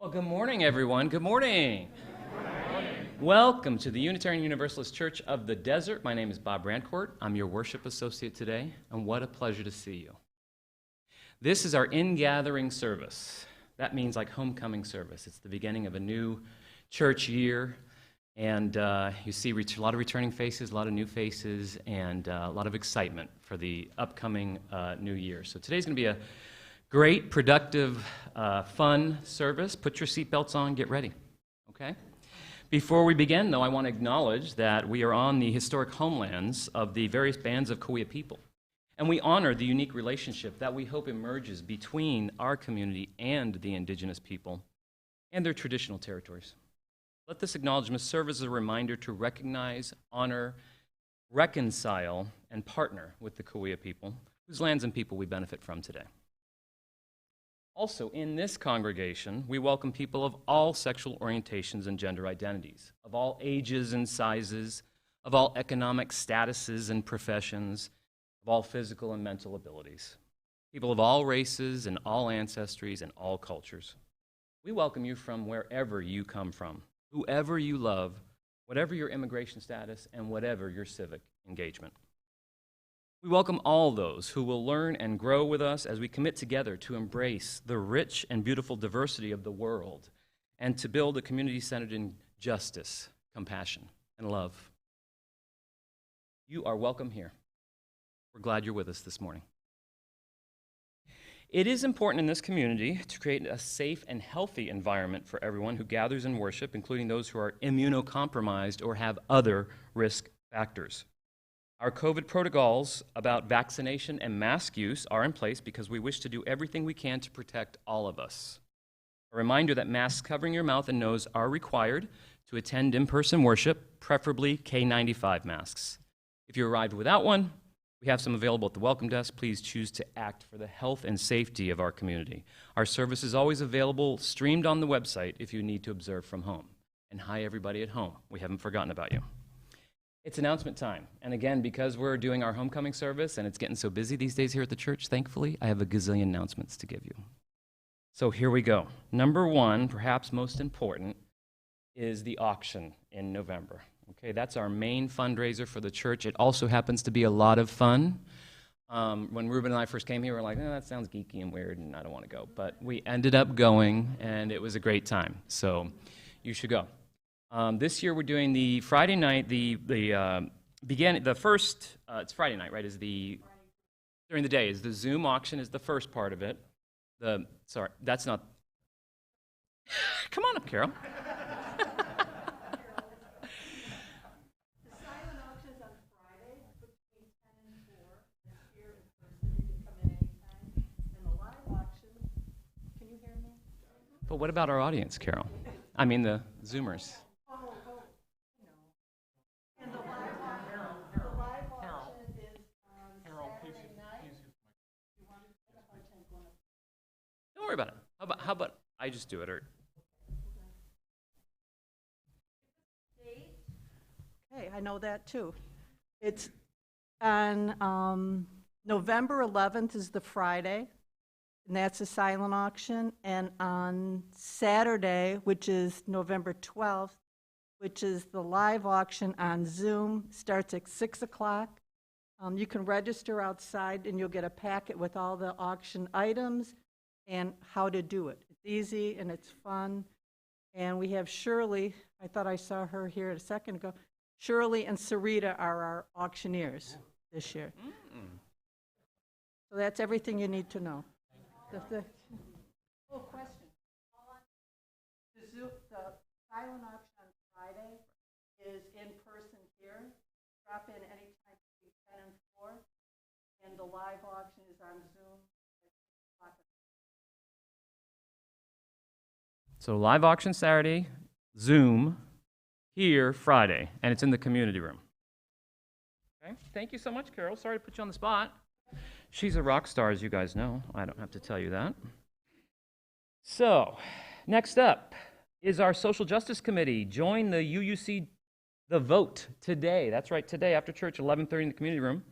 Well, good morning, everyone. Good morning. Welcome to the Unitarian Universalist Church of the Desert. My name is Bob Rancourt. I'm your worship associate today, and what a pleasure to see you. This is our in-gathering service. That means like homecoming service. It's the beginning of a new church year, and you see a lot of returning faces, a lot of new faces, and a lot of excitement for the upcoming new year. So today's going to be a great, productive, fun service. Put your seatbelts on, get ready, okay? Before we begin, though, I want to acknowledge that we are on the historic homelands of the various bands of Cahuilla people, and we honor the unique relationship that we hope emerges between our community and the indigenous people and their traditional territories. Let this acknowledgement serve as a reminder to recognize, honor, reconcile, and partner with the Cahuilla people, whose lands and people we benefit from today. Also, in this congregation, we welcome people of all sexual orientations and gender identities, of all ages and sizes, of all economic statuses and professions, of all physical and mental abilities, people of all races and all ancestries and all cultures. We welcome you from wherever you come from, whoever you love, whatever your immigration status, and whatever your civic engagement. We welcome all those who will learn and grow with us as we commit together to embrace the rich and beautiful diversity of the world and to build a community centered in justice, compassion, and love. You are welcome here. We're glad you're with us this morning. It is important in this community to create a safe and healthy environment for everyone who gathers in worship, including those who are immunocompromised or have other risk factors. Our COVID protocols about vaccination and mask use are in place because we wish to do everything we can to protect all of us. A reminder that masks covering your mouth and nose are required to attend in-person worship, preferably K95 masks. If you arrived without one, we have some available at the welcome desk. Please choose to act for the health and safety of our community. Our service is always available, streamed on the website if you need to observe from home. And hi, everybody at home. We haven't forgotten about you. It's announcement time, and again, because we're doing our homecoming service and it's getting so busy these days here at the church, thankfully, I have a gazillion announcements to give you. So here we go. Number one, perhaps most important, is the auction in November. Okay, that's our main fundraiser for the church. It also happens to be a lot of fun. When Ruben and I first came here, we were like, that sounds geeky and weird, and I don't want to go. But we ended up going, and it was a great time. So you should go. This year we're doing the Friday night, it's Friday night, right, during the day, is the Zoom auction is the first part of it. Sorry, that's not, come on up, Carol. The silent auction is on Friday between 10 and 4. It's here in person. You can come in anytime. And the live auction, can you hear me? But what about our audience, Carol? I mean the Zoomers. And the live auction is on Saturday night. Don't worry about it. How about I just do it? Or Okay, I know that too. It's on November 11th is the Friday, and that's a silent auction. And on Saturday, which is November 12th, which is the live auction on Zoom, starts at 6 o'clock. You can register outside, and you'll get a packet with all the auction items and how to do it. It's easy, and it's fun. And we have Shirley. I thought I saw her here a second ago. Shirley and Sarita are our auctioneers this year. So that's everything you need to know. Question. The silent auction on Friday is in person here. Drop in anytime between 10 and 4. And the live auction is on Zoom at 6 o'clock. So live auction Saturday, Zoom, here Friday, and it's in the community room. Okay, thank you so much, Carol. Sorry to put you on the spot. She's a rock star, as you guys know. I don't have to tell you that. So, next up is our Social Justice Committee. Join the UUC, the vote today. That's right, today after church, 11:30 in the community room,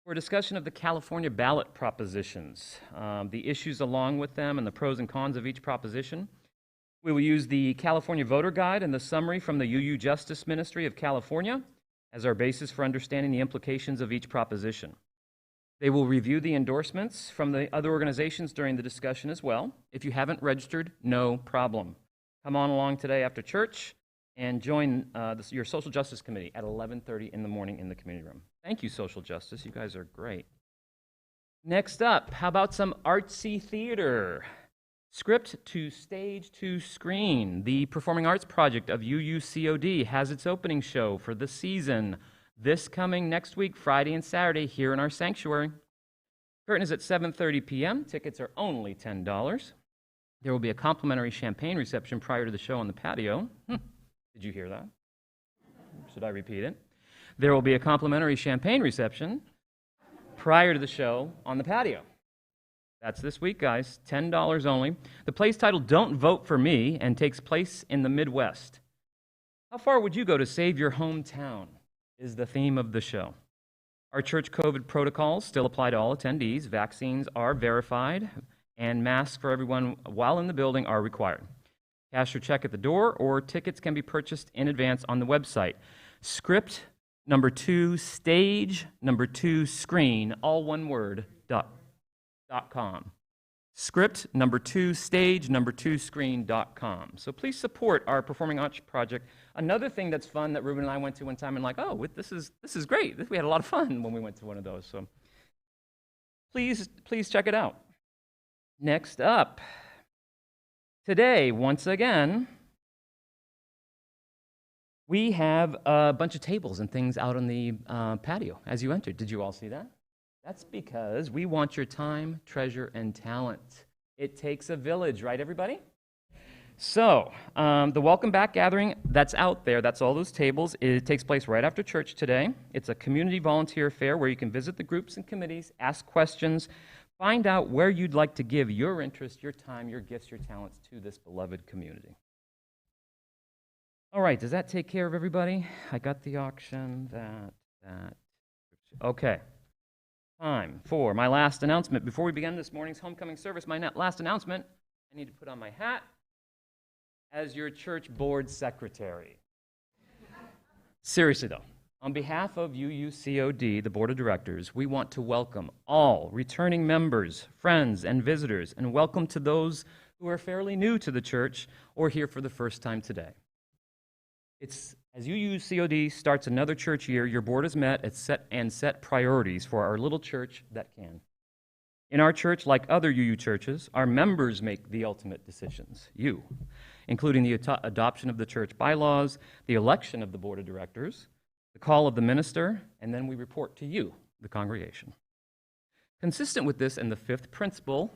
for a discussion of the California ballot propositions, the issues along with them, and the pros and cons of each proposition. We will use the California Voter Guide and the summary from the UU Justice Ministry of California as our basis for understanding the implications of each proposition. They will review the endorsements from the other organizations during the discussion as well. If you haven't registered, no problem. Come on along today after church and join your Social Justice Committee at 11:30 in the morning in the community room. Thank you, Social Justice. You guys are great. Next up, how about some artsy theater? Script to stage to screen. The Performing Arts Project of UUCOD has its opening show for the season this coming next week, Friday and Saturday, here in our sanctuary. Curtain is at 7:30 p.m. Tickets are only $10. There will be a complimentary champagne reception prior to the show on the patio. Did you hear that? Should I repeat it? There will be a complimentary champagne reception prior to the show on the patio. That's this week, guys. $10 only. The play's titled Don't Vote for Me and takes place in the Midwest. How far would you go to save your hometown is the theme of the show. Our church COVID protocols still apply to all attendees. Vaccines are verified, and masks for everyone while in the building are required. Cash or check at the door, or tickets can be purchased in advance on the website. Script number 2, stage number 2, screen, all one word, .com. Script number 2, stage number 2, screen.com. So please support our Performing Arts Project. Another thing that's fun that Ruben and I went to one time and like, oh, this is great. We had a lot of fun when we went to one of those. So please check it out. Next up, today, once again, we have a bunch of tables and things out on the patio as you entered. Did you all see that? That's because we want your time, treasure, and talent. It takes a village, right, everybody? So, the Welcome Back gathering that's out there, that's all those tables, it takes place right after church today. It's a community volunteer fair where you can visit the groups and committees, ask questions, find out where you'd like to give your interest, your time, your gifts, your talents to this beloved community. All right, does that take care of everybody? I got the auction, that. Okay. Time for my last announcement. Before we begin this morning's homecoming service, my last announcement, I need to put on my hat as your church board secretary. Seriously, though, on behalf of UUCOD, the board of directors, we want to welcome all returning members, friends, and visitors, and welcome to those who are fairly new to the church or here for the first time today. As UUCOD starts another church year, your board has met and set priorities for our little church that can. In our church, like other UU churches, our members make the ultimate decisions, you, including the adoption of the church bylaws, the election of the board of directors, the call of the minister, and then we report to you, the congregation. Consistent with this and the fifth principle,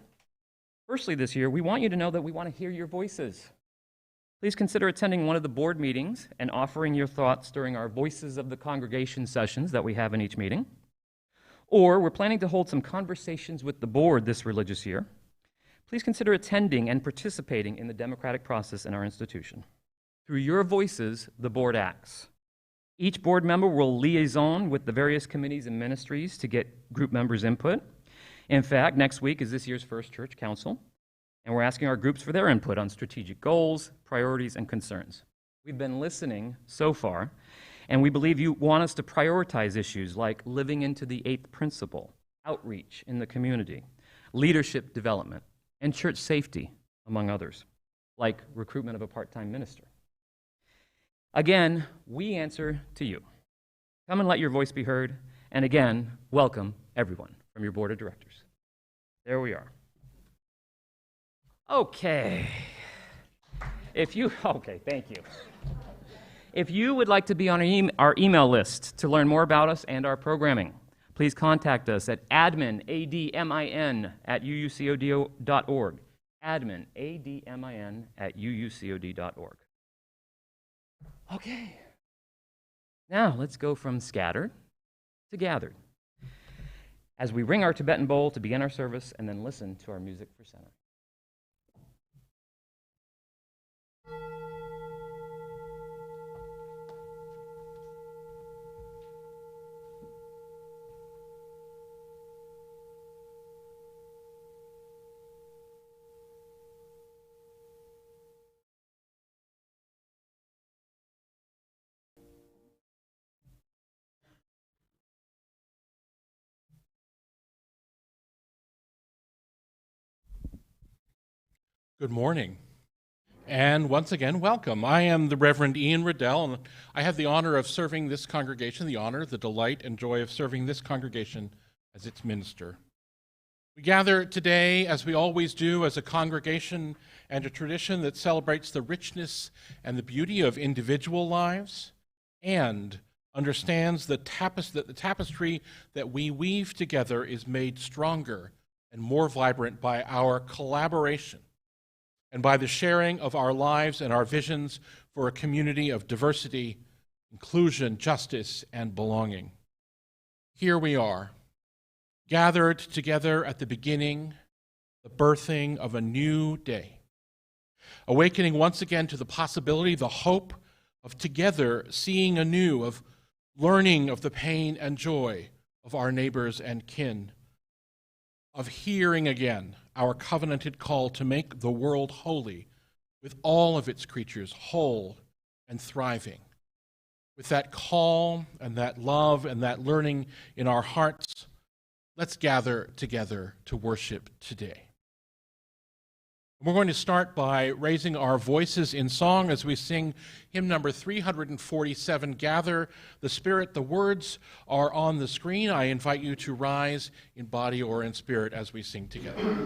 firstly this year, we want you to know that we want to hear your voices. Please consider attending one of the board meetings and offering your thoughts during our Voices of the Congregation sessions that we have in each meeting. Or we're planning to hold some conversations with the board this religious year. Please consider attending and participating in the democratic process in our institution. Through your voices, the board acts. Each board member will liaison with the various committees and ministries to get group members' input. In fact, next week is this year's first church council, and we're asking our groups for their input on strategic goals, priorities, and concerns. We've been listening so far, and we believe you want us to prioritize issues like living into the eighth principle, outreach in the community, leadership development, and church safety, among others, like recruitment of a part-time minister. Again, we answer to you. Come and let your voice be heard, and again, welcome everyone from your board of directors. There we are. Okay, thank you. If you would like to be on our email list to learn more about us and our programming, please contact us at admin, A-D-M-I-N, at uucod.org. Admin, A-D-M-I-N, at uucod.org. Okay, now let's go from scattered to gathered as we ring our Tibetan bowl to begin our service and then listen to our music for center. Good morning, and once again, welcome. I am the Reverend Ian Riddell, and I have the honor of serving this congregation, the delight, and joy of serving this congregation as its minister. We gather today, as we always do, as a congregation and a tradition that celebrates the richness and the beauty of individual lives and understands that the tapestry that we weave together is made stronger and more vibrant by our collaboration and by the sharing of our lives and our visions for a community of diversity, inclusion, justice, and belonging. Here we are, gathered together at the beginning, the birthing of a new day, awakening once again to the possibility, the hope of together seeing anew, of learning of the pain and joy of our neighbors and kin, of hearing again our covenanted call to make the world holy, with all of its creatures whole and thriving. With that call and that love and that learning in our hearts, let's gather together to worship today. We're going to start by raising our voices in song as we sing hymn number 347, Gather the Spirit. The words are on the screen. I invite you to rise in body or in spirit as we sing together.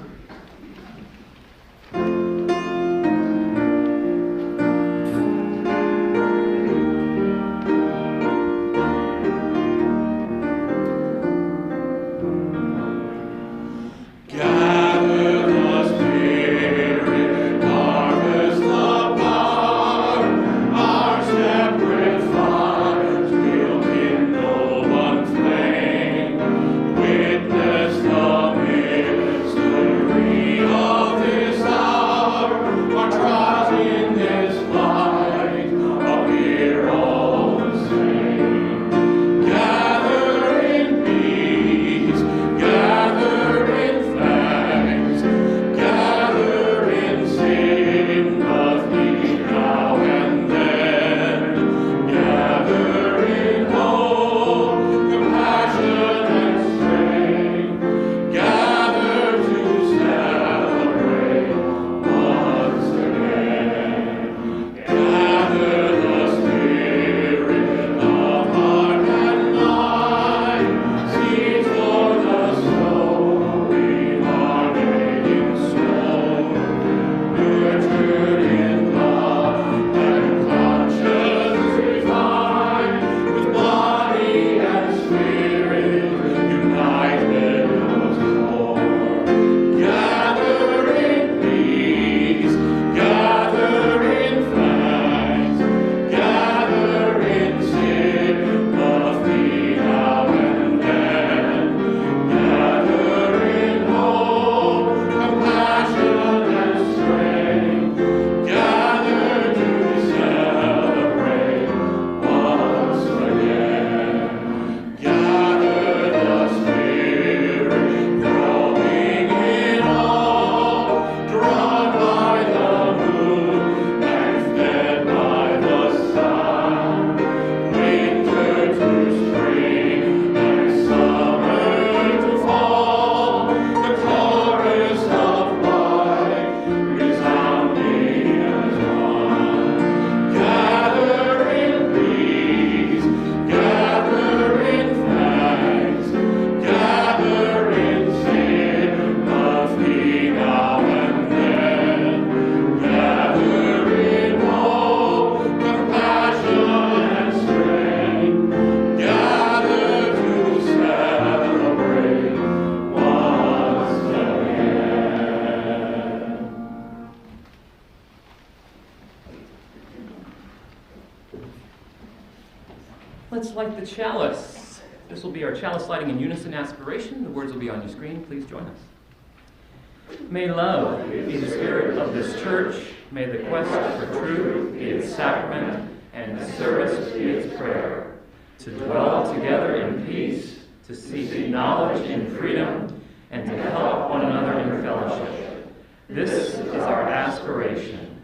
Let's light the chalice. This will be our chalice lighting in unison aspiration. The words will be on your screen. Please join us. May love be the spirit of this church. May the quest for truth be its sacrament, and service be its prayer. To dwell together in peace, to seek knowledge in freedom, and to help one another in fellowship. This is our aspiration.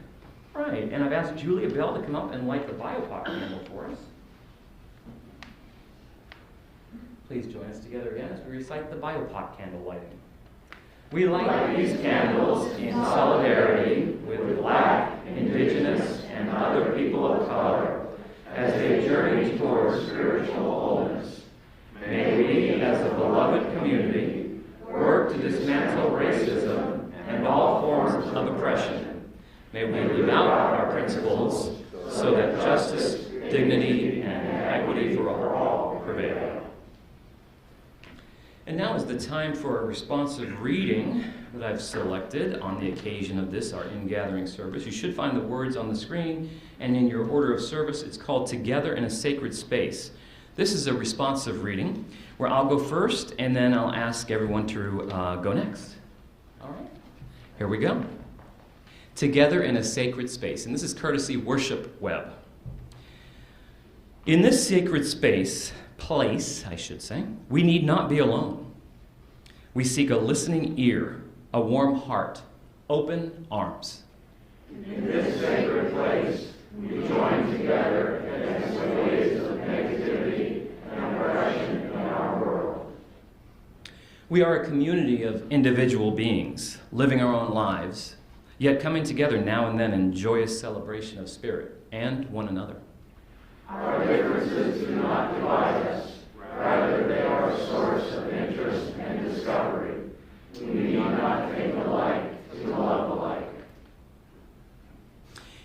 Right, and I've asked Julia Bell to come up and light the biopop candle for us. Please join us together again as we recite the biopop candle lighting. We light these candles in solidarity of oppression. May we live out our principles so that justice, dignity, and equity for all prevail. And now is the time for a responsive reading that I've selected on the occasion of this, our in-gathering service. You should find the words on the screen, and in your order of service, it's called Together in a Sacred Space. This is a responsive reading where I'll go first, and then I'll ask everyone to go next. All right, here we go. Together in a Sacred Space, and this is courtesy Worship Web. In this sacred place, I should say, we need not be alone. We seek a listening ear, a warm heart, open arms. In this sacred place, we join together against the waves of negativity and oppression in our world. We are a community of individual beings, living our own lives, yet coming together now and then in joyous celebration of spirit and one another. Our differences do not divide us. Rather, they are a source of interest and discovery. We need not think alike to love alike.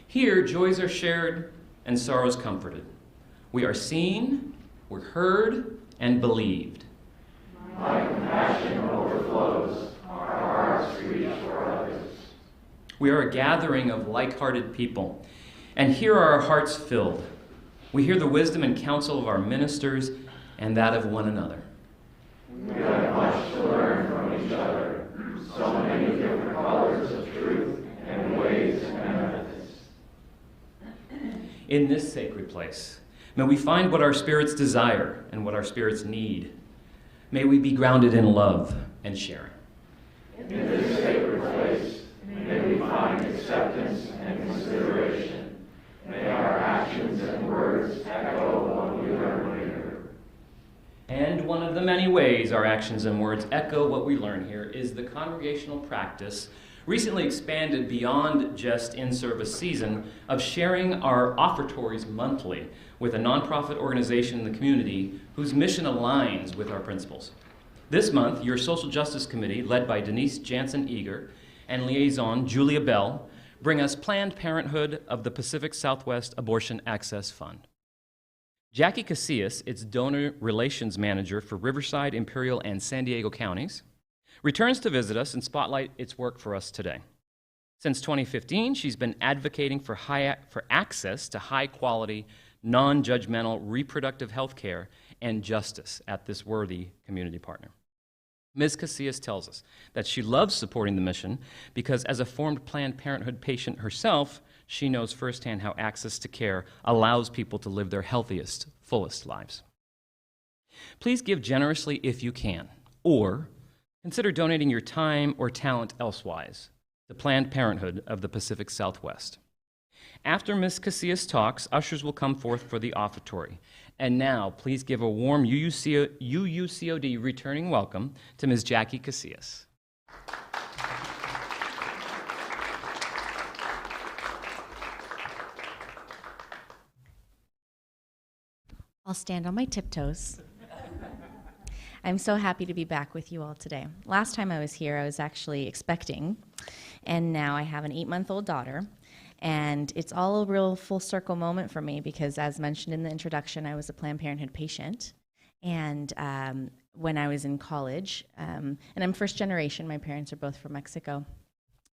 Here, joys are shared and sorrows comforted. We are seen, we're heard, and believed. My compassion overflows. Our hearts reach for others. We are a gathering of like-hearted people, and here are our hearts filled. We hear the wisdom and counsel of our ministers and that of one another. We have much to learn from each other, so many different colors of truth and ways and methods. In this sacred place, may we find what our spirits desire and what our spirits need. May we be grounded in love and sharing. In this sacred place, may we find acceptance and consideration. May our actions and words echo what we learn here. And one of the many ways our actions and words echo what we learn here is the congregational practice, recently expanded beyond just in-service season, of sharing our offertories monthly with a nonprofit organization in the community whose mission aligns with our principles. This month, your Social Justice Committee, led by Denise Jansen-Eager and liaison Julia Bell, bring us Planned Parenthood of the Pacific Southwest Abortion Access Fund. Jackie Casillas, its donor relations manager for Riverside, Imperial, and San Diego counties, returns to visit us and spotlight its work for us today. Since 2015, she's been advocating for access to high-quality, non-judgmental reproductive health care and justice at this worthy community partner. Ms. Casillas tells us that she loves supporting the mission because as a formed Planned Parenthood patient herself, she knows firsthand how access to care allows people to live their healthiest, fullest lives. Please give generously if you can, or consider donating your time or talent elsewise to Planned Parenthood of the Pacific Southwest. After Ms. Casillas talks, ushers will come forth for the offertory. And now, please give a warm UUCOD returning welcome to Ms. Jackie Casillas. I'll stand on my tiptoes. I'm so happy to be back with you all today. Last time I was here, I was actually expecting, and now I have an 8-month-old daughter. And it's all a real full circle moment for me because, as mentioned in the introduction, I was a Planned Parenthood patient. And when I was in college, and I'm first generation, my parents are both from Mexico.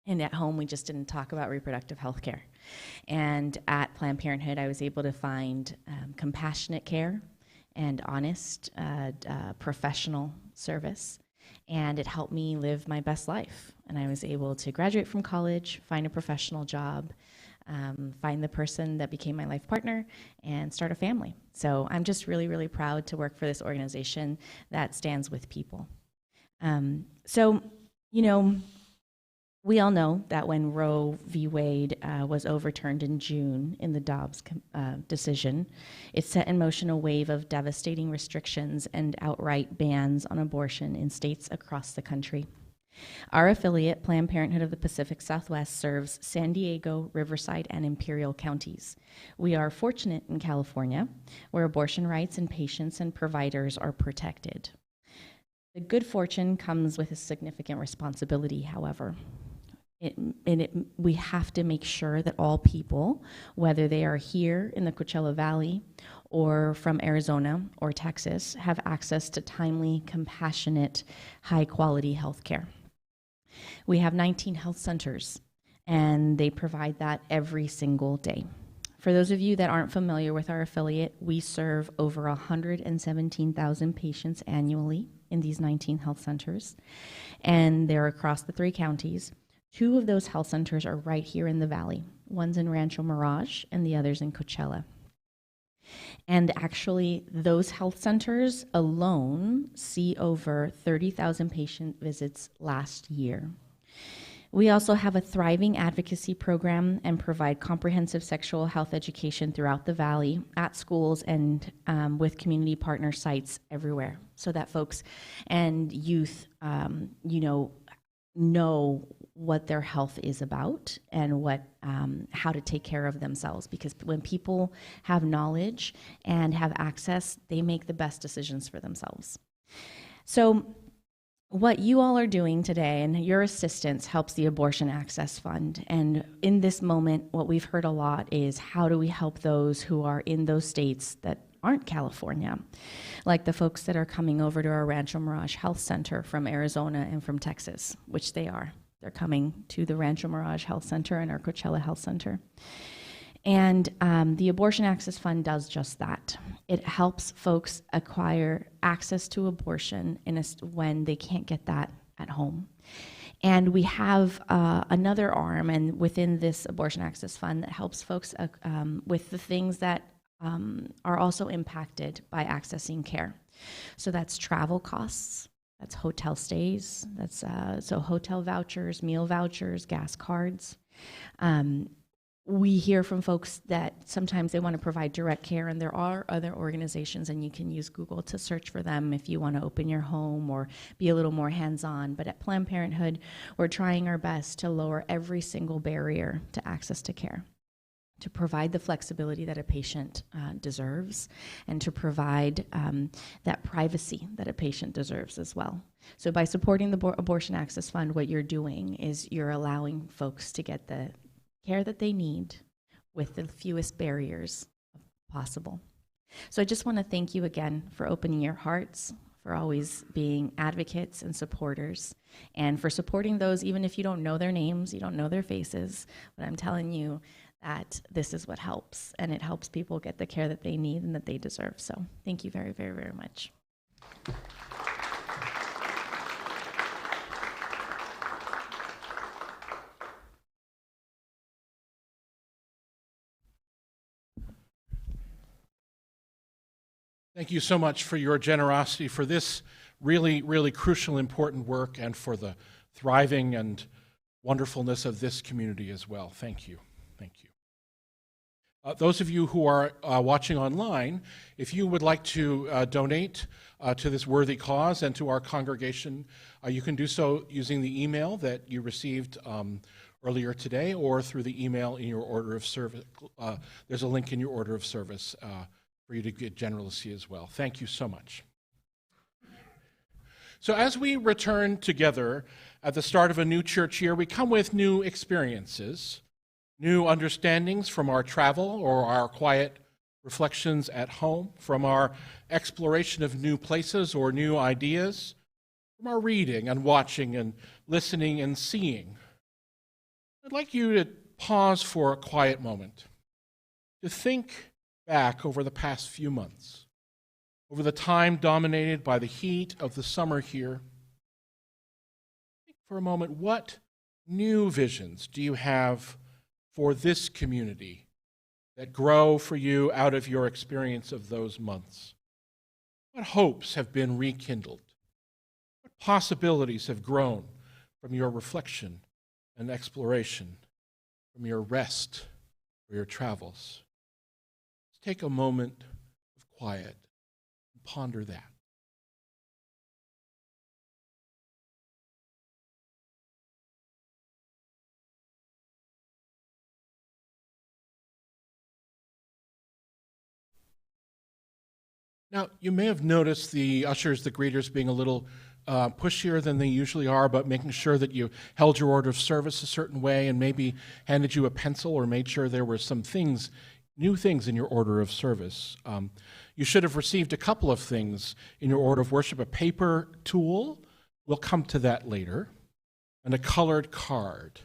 And at home, we just didn't talk about reproductive health care. And at Planned Parenthood, I was able to find compassionate care and honest, professional service. And it helped me live my best life. And I was able to graduate from college, find a professional job, find the person that became my life partner, and start a family. So I'm just really, really proud to work for this organization that stands with people. We all know that when Roe v. Wade was overturned in June in the Dobbs decision, it set in motion a wave of devastating restrictions and outright bans on abortion in states across the country. Our affiliate, Planned Parenthood of the Pacific Southwest, serves San Diego, Riverside, and Imperial counties. We are fortunate in California, where abortion rights and patients and providers are protected. The good fortune comes with a significant responsibility, however. we have to make sure that all people, whether they are here in the Coachella Valley or from Arizona or Texas, have access to timely, compassionate, high-quality health care. We have 19 health centers, and they provide that every single day. For those of you that aren't familiar with our affiliate, we serve over 117,000 patients annually in these 19 health centers, and they're across the 3 counties. 2 of those health centers are right here in the valley. One's in Rancho Mirage, and the other's in Coachella. And actually, those health centers alone see over 30,000 patient visits last year. We also have a thriving advocacy program and provide comprehensive sexual health education throughout the valley, at schools, and with community partner sites everywhere, so that folks and youth, know what their health is about and how to take care of themselves. Because when people have knowledge and have access, they make the best decisions for themselves. So what you all are doing today and your assistance helps the Abortion Access Fund. And in this moment, what we've heard a lot is, how do we help those who are in those states that aren't California, like the folks that are coming over to our Rancho Mirage Health Center from Arizona and from Texas, which they are. They're coming to the Rancho Mirage Health Center and our Coachella Health Center. And the Abortion Access Fund does just that. It helps folks acquire access to abortion when they can't get that at home. And we have another arm, and within this Abortion Access Fund, that helps folks with the things that are also impacted by accessing care. So that's travel costs, that's hotel stays, that's so hotel vouchers, meal vouchers, gas cards. We hear from folks that sometimes they want to provide direct care, and there are other organizations, and you can use Google to search for them if you want to open your home or be a little more hands-on. But at Planned Parenthood, we're trying our best to lower every single barrier to access to care, to provide the flexibility that a patient deserves, and to provide that privacy that a patient deserves as well. So by supporting the Abortion Access Fund, what you're doing is you're allowing folks to get the care that they need with the fewest barriers possible. So I just want to thank you again for opening your hearts, for always being advocates and supporters, and for supporting those even if you don't know their names, you don't know their faces, but I'm telling you that this is what helps, and it helps people get the care that they need and that they deserve. So thank you very, very, very much. Thank you so much for your generosity for this really, really crucial, important work, and for the thriving and wonderfulness of this community as well. Thank you. Thank you. Those of you who are watching online, if you would like to donate to this worthy cause and to our congregation, you can do so using the email that you received earlier today, or through the email in your order of service. There's a link in your order of service for you to get generously as well. Thank you so much. So as we return together at the start of a new church year, we come with new experiences, new understandings from our travel or our quiet reflections at home, from our exploration of new places or new ideas, from our reading and watching and listening and seeing. I'd like you to pause for a quiet moment, to think back over the past few months, over the time dominated by the heat of the summer here. Think for a moment, what new visions do you have for this community that grow for you out of your experience of those months? What hopes have been rekindled? What possibilities have grown from your reflection and exploration, from your rest or your travels? Take a moment of quiet and ponder that. Now, you may have noticed the ushers, the greeters, being a little pushier than they usually are, but making sure that you held your order of service a certain way and maybe handed you a pencil or made sure there were some things, new things in your order of service. You should have received a couple of things in your order of worship: a paper tool, we'll come to that later, and a colored card.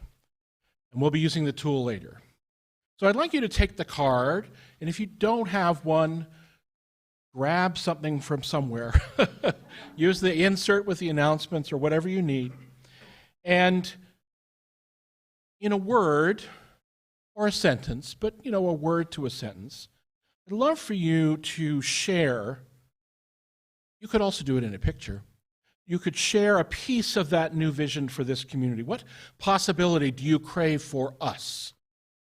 And we'll be using the tool later. So I'd like you to take the card, and if you don't have one, grab something from somewhere. Use the insert with the announcements or whatever you need. And in a word or a sentence, but a word to a sentence, I'd love for you to share. You could also do it in a picture. You could share a piece of that new vision for this community. What possibility do you crave for us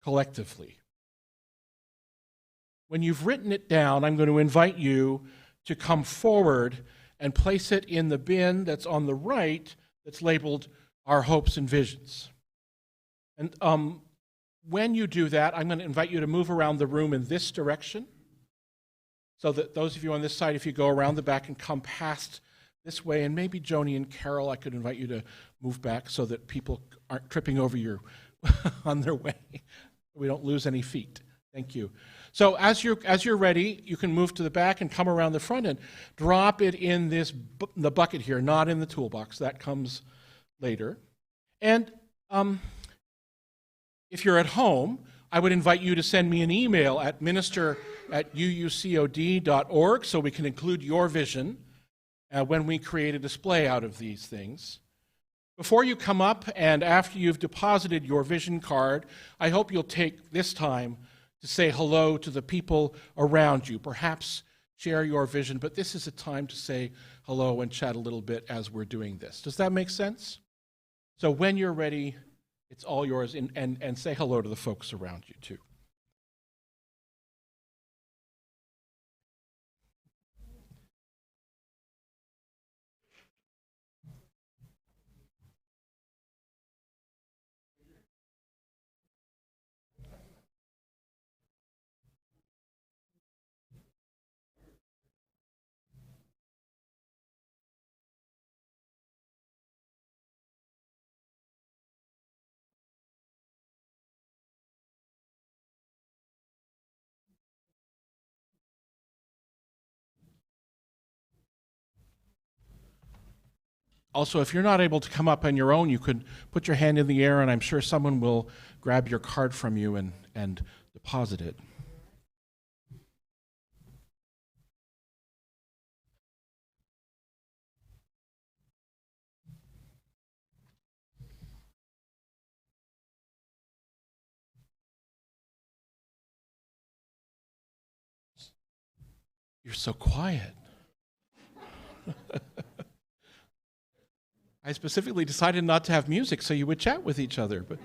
collectively? When you've written it down, I'm going to invite you to come forward and place it in the bin that's on the right that's labeled Our Hopes and Visions. And when you do that, I'm going to invite you to move around the room in this direction, so that those of you on this side, if you go around the back and come past this way, and maybe Joni and Carol, I could invite you to move back so that people aren't tripping over your on their way. We don't lose any feet. Thank you. So as you're ready, you can move to the back and come around the front and drop it in the bucket here, not in the toolbox. That comes later. And if you're at home, I would invite you to send me an email at minister@uucod.org so we can include your vision when we create a display out of these things. Before you come up and after you've deposited your vision card, I hope you'll take this time to say hello to the people around you. Perhaps share your vision, but this is a time to say hello and chat a little bit as we're doing this. Does that make sense? So when you're ready, it's all yours, and say hello to the folks around you too. Also, if you're not able to come up on your own, you could put your hand in the air, and I'm sure someone will grab your card from you and deposit it. You're so quiet. I specifically decided not to have music so you would chat with each other. But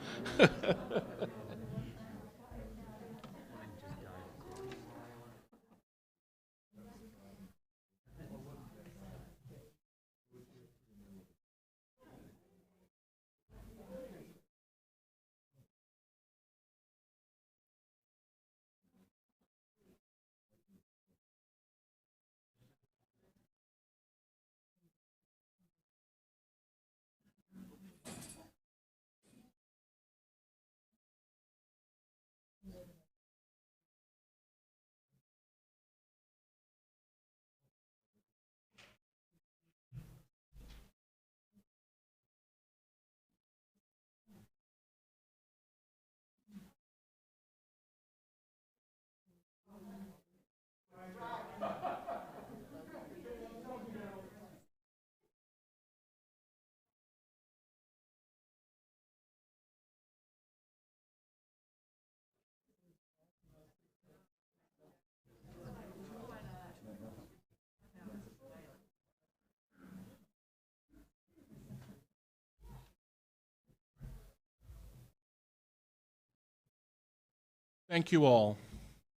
thank you all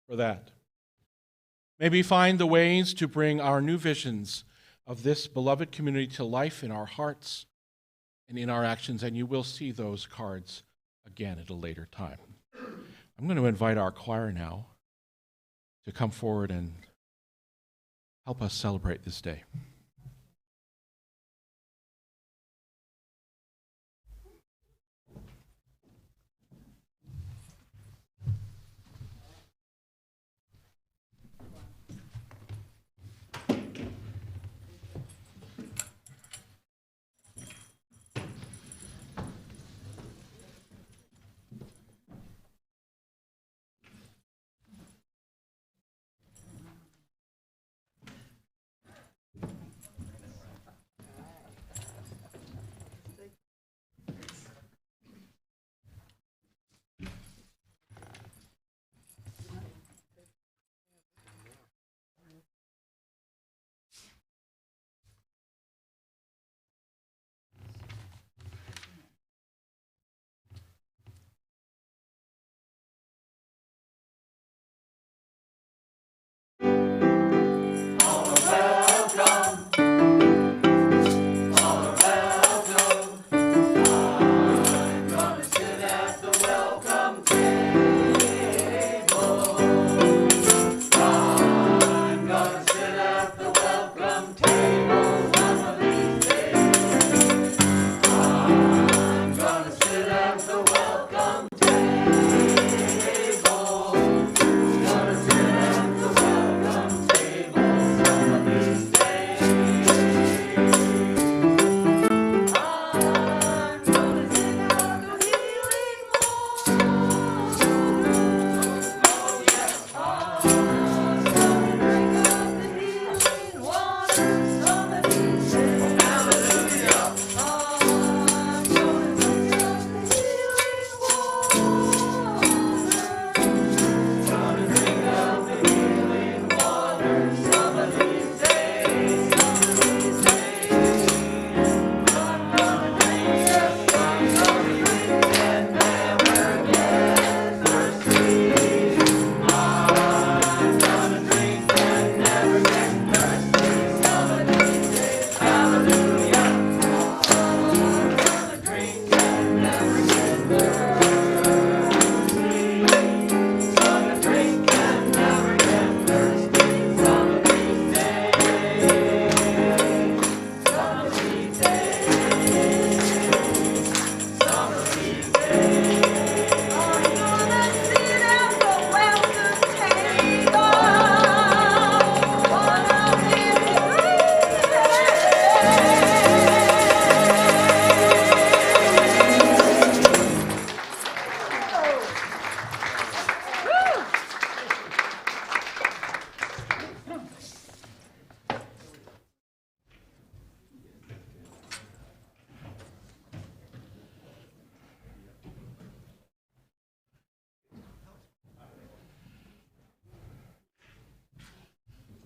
for that. May we find the ways to bring our new visions of this beloved community to life in our hearts and in our actions, and you will see those cards again at a later time. I'm going to invite our choir now to come forward and help us celebrate this day.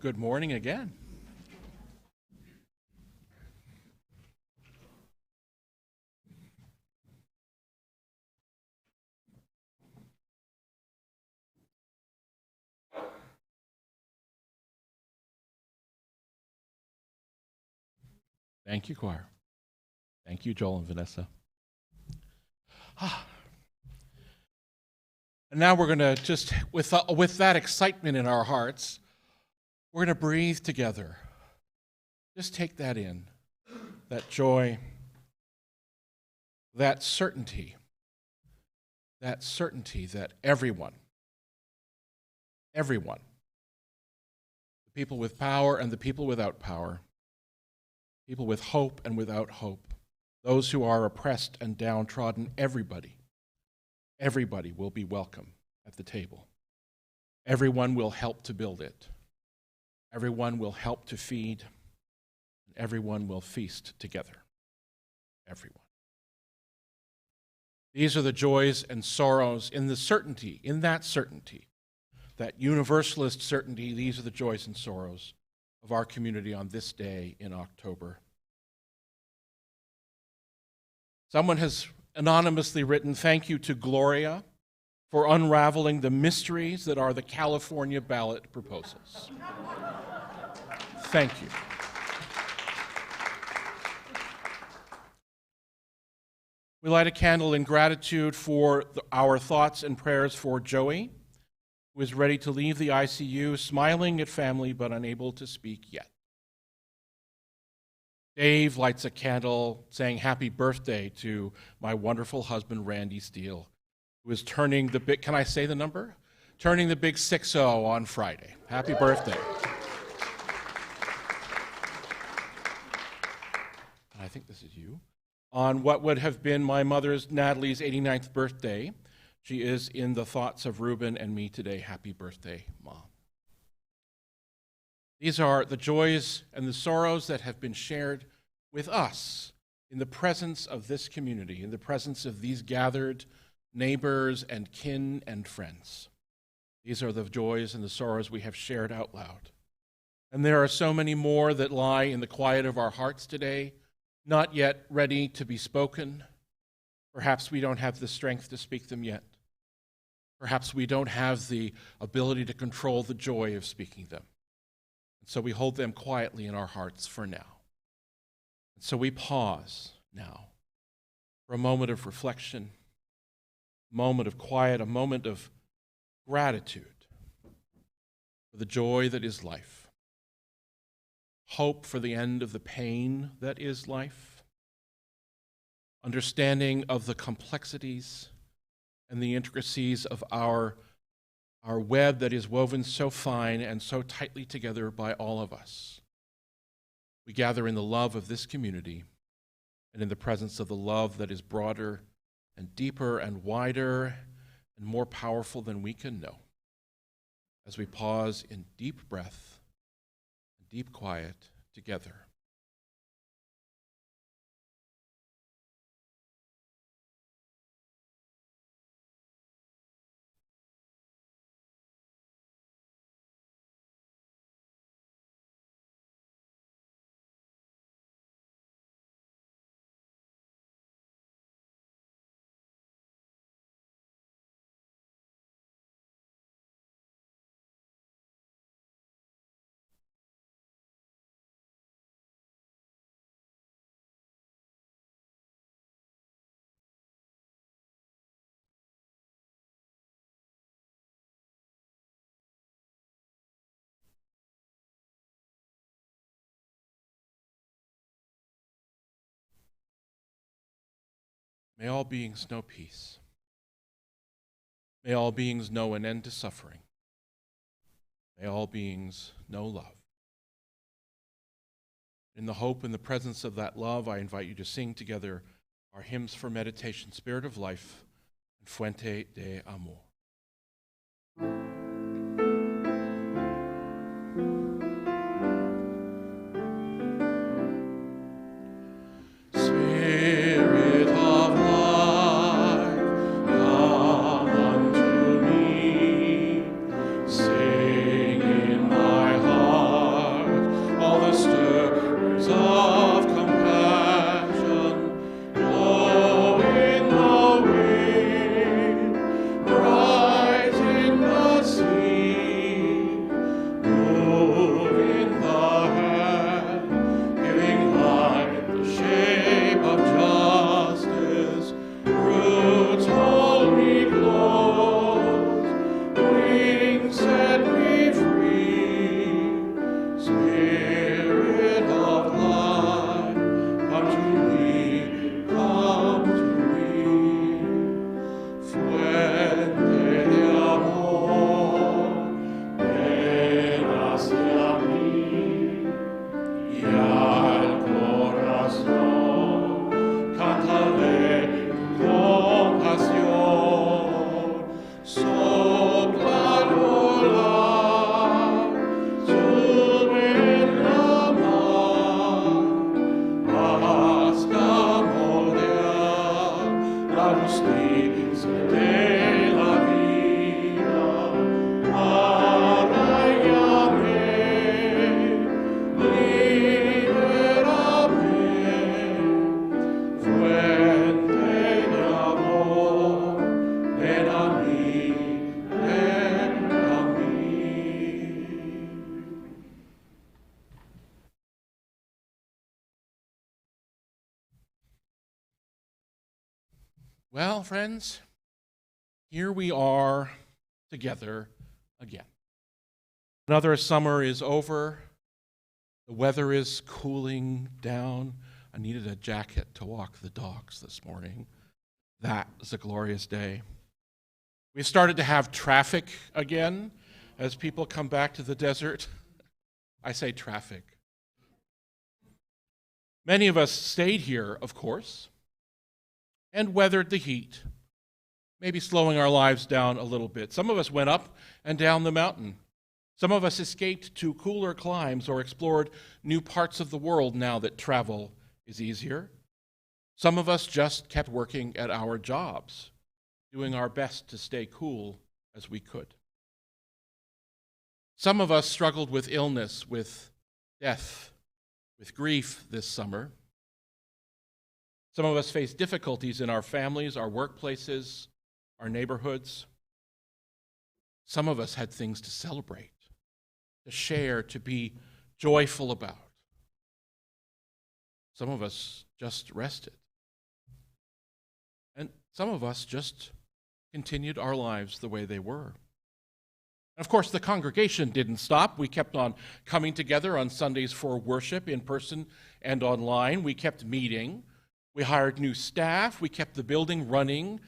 Good morning again. Thank you, choir. Thank you, Joel and Vanessa. And now we're going to just, with that excitement in our hearts, we're going to breathe together. Just take that in, that joy, that certainty that everyone, the people with power and the people without power, people with hope and without hope, those who are oppressed and downtrodden, everybody will be welcome at the table. Everyone will help to build it. Everyone will help to feed. And everyone will feast together. Everyone. These are the joys and sorrows in that certainty, that universalist certainty. These are the joys and sorrows of our community on this day in October. Someone has anonymously written, "Thank you to Gloria for unraveling the mysteries that are the California ballot proposals." Thank you. We light a candle in gratitude for our thoughts and prayers for Joey, who is ready to leave the ICU, smiling at family but unable to speak yet. Dave lights a candle saying happy birthday to my wonderful husband, Randy Steele, who is turning the big, can I say the number? Turning the big 60 on Friday. Happy birthday. And I think this is you. On what would have been my mother's, Natalie's 89th birthday, she is in the thoughts of Reuben and me today. Happy birthday, Mom. These are the joys and the sorrows that have been shared with us in the presence of this community, in the presence of these gathered neighbors and kin and friends. These are the joys and the sorrows we have shared out loud. And there are so many more that lie in the quiet of our hearts today, not yet ready to be spoken. Perhaps we don't have the strength to speak them yet. Perhaps we don't have the ability to control the joy of speaking them. And so we hold them quietly in our hearts for now. And so we pause now for a moment of reflection, a moment of quiet, a moment of gratitude for the joy that is life, hope for the end of the pain that is life, understanding of the complexities and the intricacies of our web that is woven so fine and so tightly together by all of us. We gather in the love of this community and in the presence of the love that is broader and deeper and wider and more powerful than we can know, as we pause in deep breath and deep quiet together. May all beings know peace. May all beings know an end to suffering. May all beings know love. In the hope and the presence of that love, I invite you to sing together our hymns for meditation, Spirit of Life and Fuente de Amor. Sing in my heart. Well, friends, here we are together again. Another summer is over. The weather is cooling down. I needed a jacket to walk the dogs this morning. That was a glorious day. We've started to have traffic again as people come back to the desert. I say traffic. Many of us stayed here, of course, and weathered the heat, maybe slowing our lives down a little bit. Some of us went up and down the mountain. Some of us escaped to cooler climes or explored new parts of the world now that travel is easier. Some of us just kept working at our jobs, doing our best to stay cool as we could. Some of us struggled with illness, with death, with grief this summer. Some of us faced difficulties in our families, our workplaces, our neighborhoods. Some of us had things to celebrate, to share, to be joyful about. Some of us just rested. And some of us just continued our lives the way they were. And of course, the congregation didn't stop. We kept on coming together on Sundays for worship in person and online. We kept meeting. We hired new staff. We kept the building running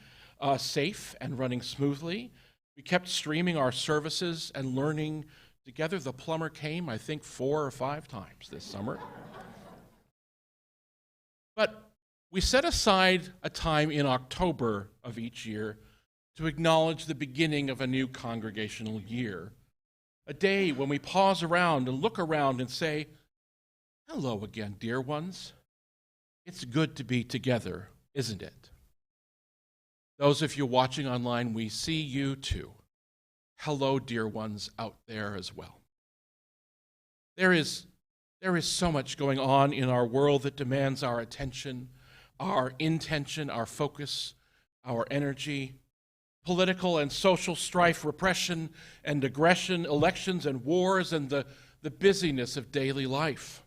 safe and running smoothly. We kept streaming our services and learning together. The plumber came, I think, 4 or 5 times this summer. But we set aside a time in October of each year to acknowledge the beginning of a new congregational year, a day when we pause around and look around and say, "Hello again, dear ones. It's good to be together, isn't it?" Those of you watching online, we see you too. Hello, dear ones out there as well. There is so much going on in our world that demands our attention, our intention, our focus, our energy. Political and social strife, repression and aggression, elections and wars, and the busyness of daily life.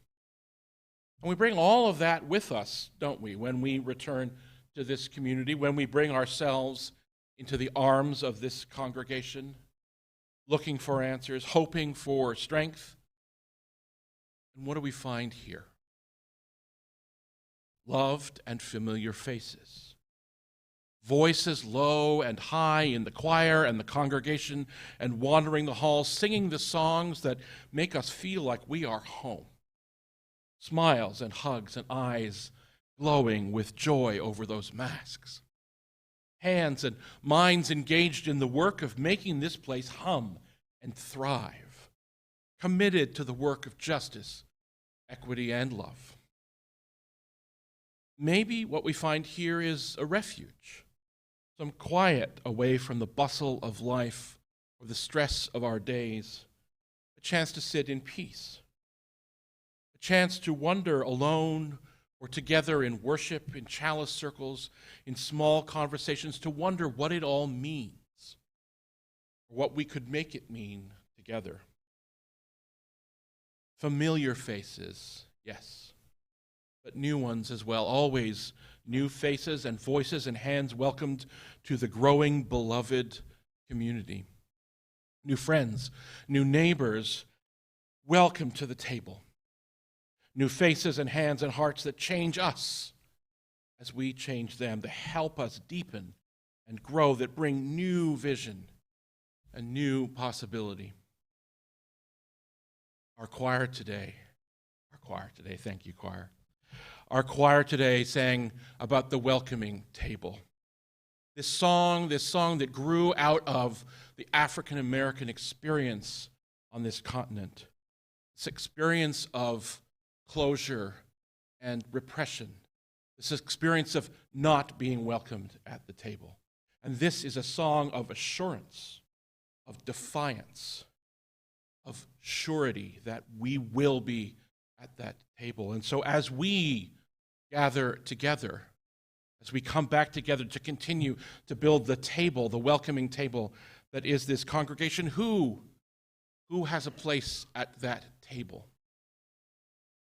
And we bring all of that with us, don't we, when we return to this community, when we bring ourselves into the arms of this congregation, looking for answers, hoping for strength. And what do we find here? Loved and familiar faces. Voices low and high in the choir and the congregation and wandering the halls, singing the songs that make us feel like we are home. Smiles and hugs and eyes glowing with joy over those masks. Hands and minds engaged in the work of making this place hum and thrive, committed to the work of justice, equity, and love. Maybe what we find here is a refuge, some quiet away from the bustle of life or the stress of our days, a chance to sit in peace, a chance to wonder alone or together in worship, in chalice circles, in small conversations, to wonder what it all means, or what we could make it mean together. Familiar faces, yes, but new ones as well, always new faces and voices and hands welcomed to the growing, beloved community. New friends, new neighbors, welcome to the table. New faces and hands and hearts that change us as we change them, to help us deepen and grow, that bring new vision and new possibility. Our choir today, thank you, choir. Our choir today sang about the welcoming table. This song that grew out of the African American experience on this continent. This experience of closure and repression. This experience of not being welcomed at the table. And this is a song of assurance, of defiance, of surety that we will be at that table. And so as we gather together, as we come back together to continue to build the table, the welcoming table that is this congregation, who has a place at that table?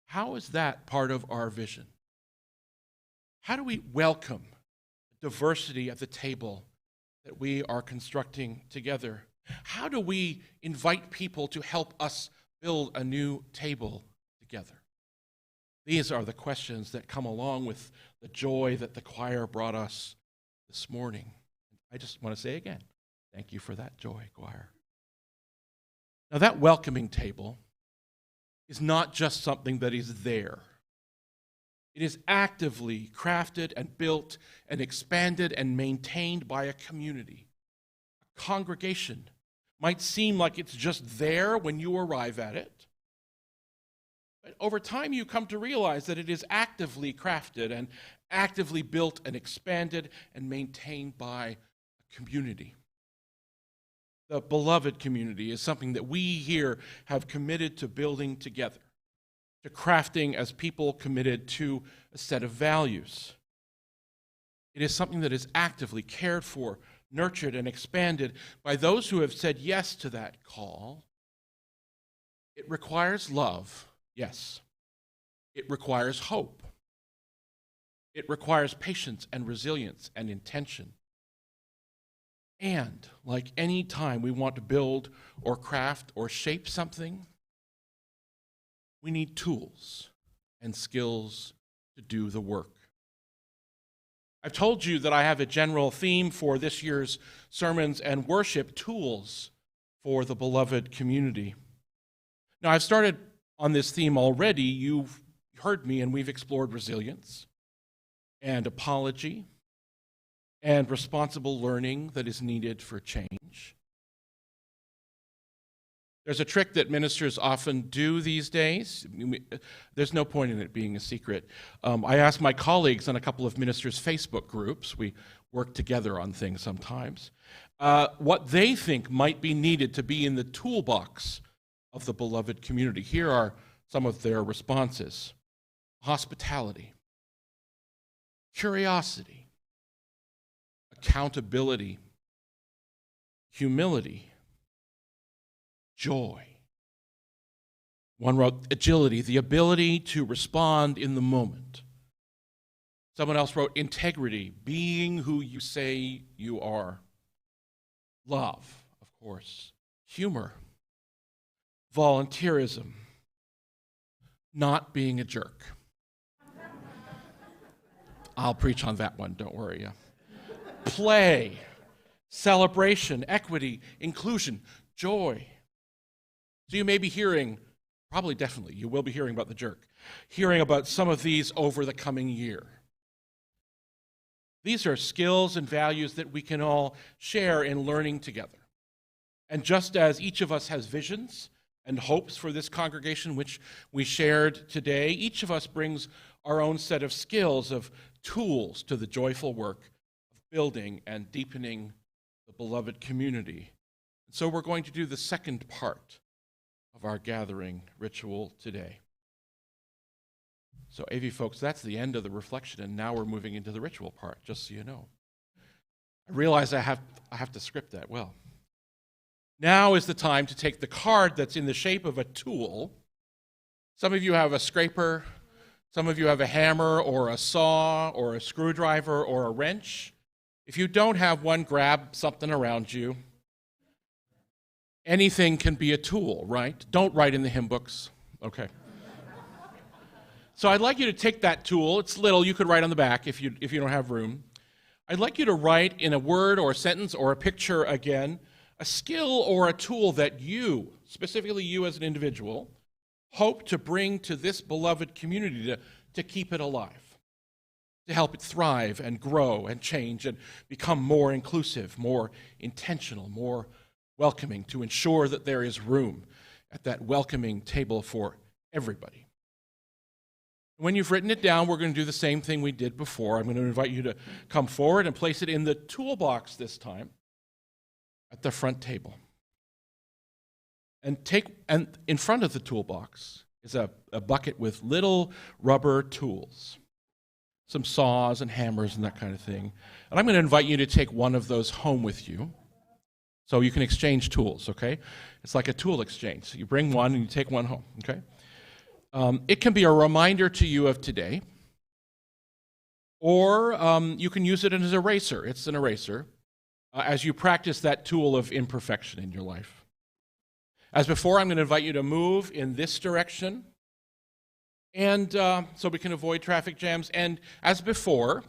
How is that part of our vision? How do we welcome diversity at the table that we are constructing together? How do we invite people to help us build a new table together? These are the questions that come along with the joy that the choir brought us this morning. I just want to say again, thank you for that joy, choir. Now, that welcoming table is not just something that is there. It is actively crafted and built and expanded and maintained by a community. A congregation might seem like it's just there when you arrive at it, but over time you come to realize that it is actively crafted and actively built and expanded and maintained by a community. The beloved community is something that we here have committed to building together, to crafting as people committed to a set of values. It is something that is actively cared for, nurtured, and expanded by those who have said yes to that call. It requires love, yes. It requires hope. It requires patience and resilience and intention. And like any time we want to build or craft or shape something, we need tools and skills to do the work. I've told you that I have a general theme for this year's sermons and worship: tools for the beloved community. Now, I've started on this theme already. You've heard me, and we've explored resilience and apology and responsible learning that is needed for change. There's a trick that ministers often do these days. There's no point in it being a secret. I asked my colleagues on a couple of ministers' Facebook groups, we work together on things sometimes, what they think might be needed to be in the toolbox of the beloved community. Here are some of their responses: hospitality, curiosity, accountability, humility, joy. One wrote agility, the ability to respond in the moment. Someone else wrote integrity, being who you say you are. Love, of course. Humor, volunteerism, not being a jerk. I'll preach on that one, don't worry. Play, celebration, equity, inclusion, joy. So you may be hearing, probably definitely, you will be hearing about the jerk, hearing about some of these over the coming year. These are skills and values that we can all share in learning together. And just as each of us has visions and hopes for this congregation, which we shared today, each of us brings our own set of skills, of tools to the joyful work of building and deepening the beloved community. And so we're going to do the second part of our gathering ritual today. So AV folks, that's the end of the reflection, and now we're moving into the ritual part, just so you know. I realize I have to script that well. Now is the time to take the card that's in the shape of a tool. Some of you have a scraper, some of you have a hammer or a saw or a screwdriver or a wrench. If you don't have one, grab something around you. Anything can be a tool, right? Don't write in the hymn books. Okay. So I'd like you to take that tool. It's little. You could write on the back if you don't have room. I'd like you to write in a word or a sentence or a picture again, a skill or a tool that you, specifically you as an individual, hope to bring to this beloved community to keep it alive, to help it thrive and grow and change and become more inclusive, more intentional, more welcoming, to ensure that there is room at that welcoming table for everybody. When you've written it down, we're going to do the same thing we did before. I'm going to invite you to come forward and place it in the toolbox this time at the front table. And in front of the toolbox is a bucket with little rubber tools, some saws and hammers and that kind of thing. And I'm going to invite you to take one of those home with you so you can exchange tools, okay? It's like a tool exchange. So you bring one and you take one home, okay? It can be a reminder to you of today, Or you can use it as an eraser. It's an eraser as you practice that tool of imperfection in your life. As before, I'm going to invite you to move in this direction, and so we can avoid traffic jams. And as before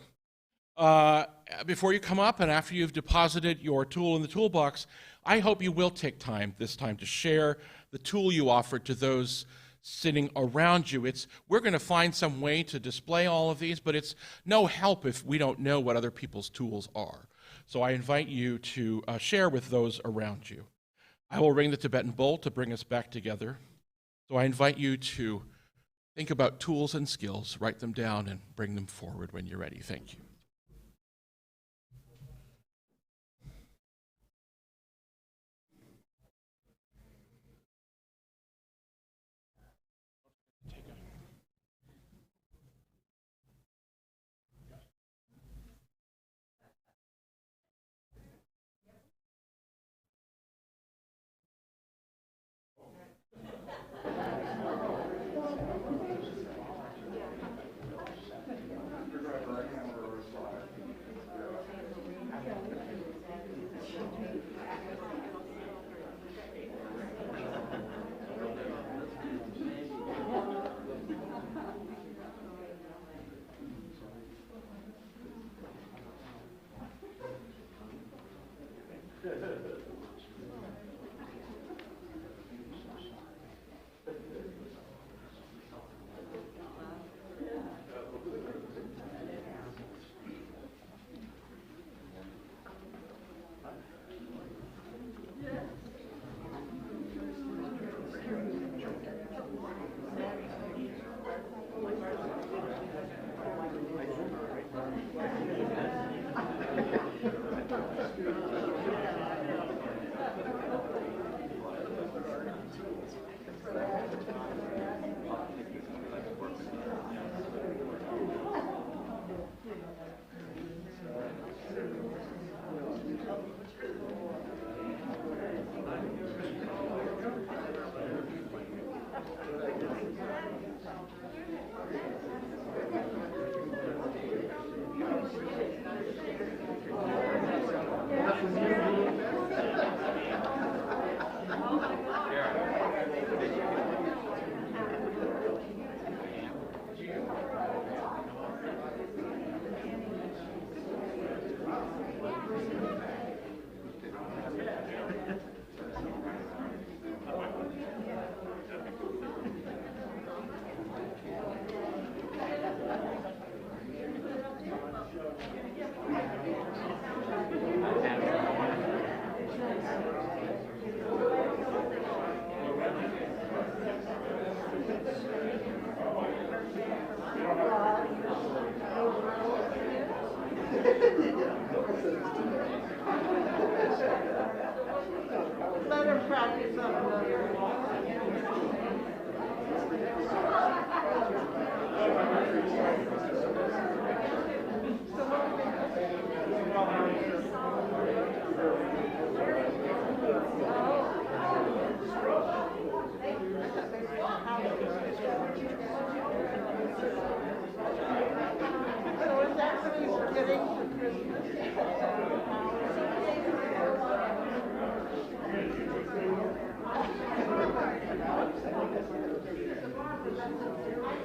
you come up and after you've deposited your tool in the toolbox, I hope you will take time this time to share the tool you offered to those sitting around you. We're going to find some way to display all of these, but it's no help if we don't know what other people's tools are. So I invite you to share with those around you. I will ring the Tibetan bowl to bring us back together. So I invite you to think about tools and skills, write them down, and bring them forward when you're ready. Thank you.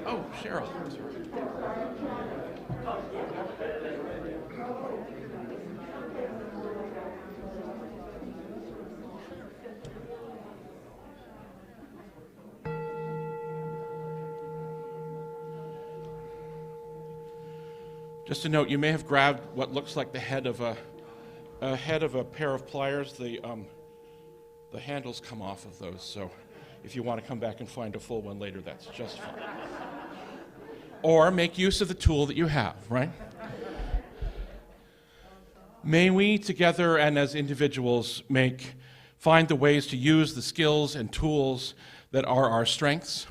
Oh, Cheryl. Just a note, you may have grabbed what looks like the head of a pair of pliers. The handles come off of those, so if you want to come back and find a full one later, that's just fine. Or make use of the tool that you have, right? May we together and as individuals find the ways to use the skills and tools that are our strengths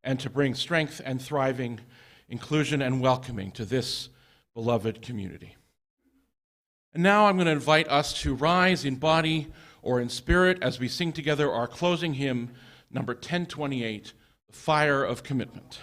and to bring strength and thriving, inclusion and welcoming to this beloved community. And now I'm going to invite us to rise in body or in spirit as we sing together our closing hymn, number 1028, The Fire of Commitment.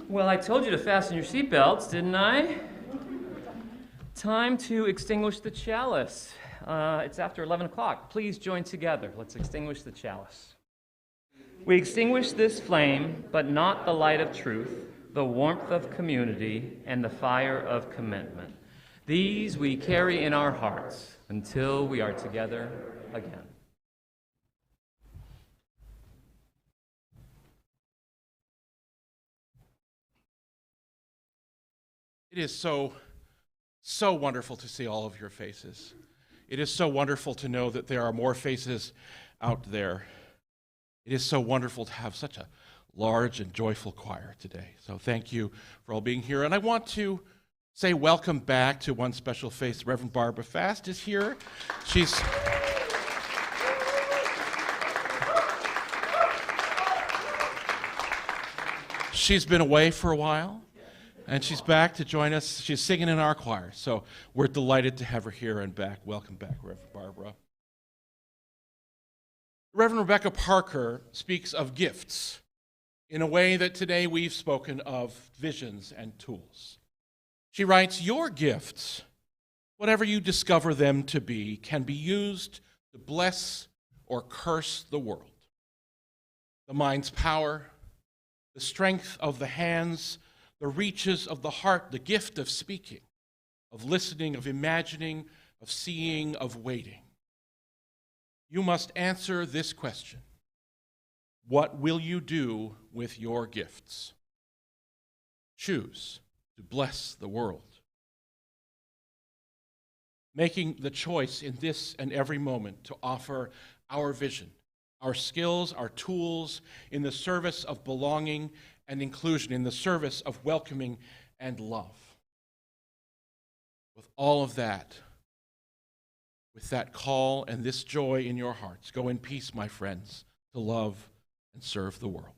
Well, I told you to fasten your seatbelts, didn't I? Time to extinguish the chalice. It's after 11 o'clock. Please join together. Let's extinguish the chalice. We extinguish this flame, but not the light of truth, the warmth of community, and the fire of commitment. These we carry in our hearts until we are together again. It is so wonderful to see all of your faces. It is so wonderful to know that there are more faces out there. It is so wonderful to have such a large and joyful choir today. So thank you for all being here. And I want to say welcome back to one special face. Reverend Barbara Fast is here. She's been away for a while. And she's back to join us. She's singing in our choir. So we're delighted to have her here and back. Welcome back, Reverend Barbara. Reverend Rebecca Parker speaks of gifts in a way that today we've spoken of visions and tools. She writes, "Your gifts, whatever you discover them to be, can be used to bless or curse the world. The mind's power, the strength of the hands, the reaches of the heart, the gift of speaking, of listening, of imagining, of seeing, of waiting. You must answer this question: what will you do with your gifts? Choose to bless the world. Making the choice in this and every moment to offer our vision, our skills, our tools in the service of belonging and inclusion, in the service of welcoming and love. With all of that, with that call and this joy in your hearts, go in peace, my friends, to love and serve the world."